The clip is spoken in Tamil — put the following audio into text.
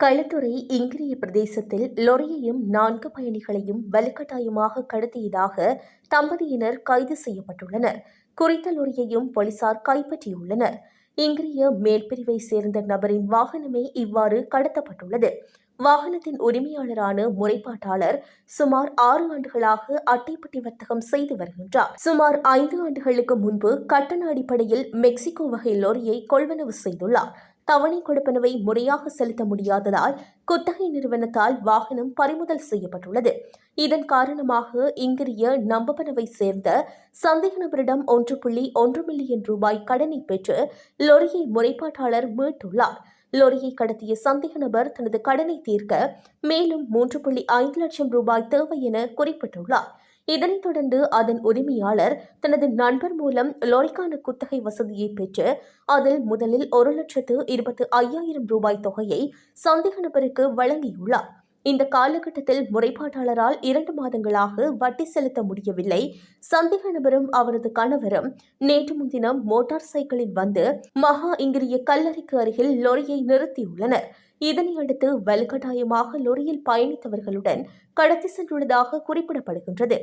களுத்துறை இங்கிரிய பிரதேசத்தில் லொரியையும் 4 பயணிகளையும் வலுக்கட்டாயமாக கடத்தியதாக தம்பதியினர் கைது செய்யப்பட்டுள்ளனர். குறித்த லொரியையும் போலீசார் கைப்பற்றியுள்ளனர். இங்கிரிய மேல்பிரிவை சேர்ந்த நபரின் வாகனமே இவ்வாறு கடத்தப்பட்டுள்ளது. வாகனத்தின் உரிமையாளரான முறைப்பாட்டாளர் சுமார் 6 ஆண்டுகளாக அட்டைப்பட்டி வர்த்தகம் செய்து வருகின்றார். சுமார் 5 ஆண்டுகளுக்கு முன்பு கட்டண அடிப்படையில் மெக்சிகோ வகை லொரியை கொள்வனவு செய்துள்ளார். தவணை கொடுப்பனவை முறையாக செலுத்த முடியாததால் குத்தகை நிறுவனத்தால் வாகனம் பறிமுதல் செய்யப்பட்டுள்ளது. இதன் காரணமாக இங்கிரிய நம்பப்பனவை சேர்ந்த சந்தேக நபரிடம் 1.1 மில்லியன் ரூபாய் கடனை பெற்று லொரியை முறைப்பாட்டாளர் மீட்டுள்ளார். லொரியை கடத்திய சந்தேக நபர் தனது கடனை தீர்க்க மேலும் 3.5 லட்சம் ரூபாய் தேவை என குறிப்பிட்டுள்ளார். இதனைத் தொடர்ந்து அதன் உரிமையாளர் தனது நண்பர் மூலம் லொரிக்கான குத்தகை வசதியை பெற்று அதில் முதலில் 1,25,000 ரூபாய் தொகையை சந்தேக நபருக்கு வழங்கியுள்ளார். இந்த காலகட்டத்தில் முறைப்பாட்டாளரால் 2 மாதங்களாக வட்டி செலுத்த முடியவில்லை. சந்தேக நபரும் அவரது கணவரும் நேற்று முன்தினம் மோட்டார் சைக்கிளில் வந்து மகா இங்கிரிய கல்லறைக்கு அருகில் லொரியை நிறுத்தியுள்ளனர். இதனையடுத்து வலுக்கட்டாயமாக லொரியில் பயணித்தவர்களுடன் கடத்தி சென்றுள்ளதாக குறிப்பிடப்படுகின்றது.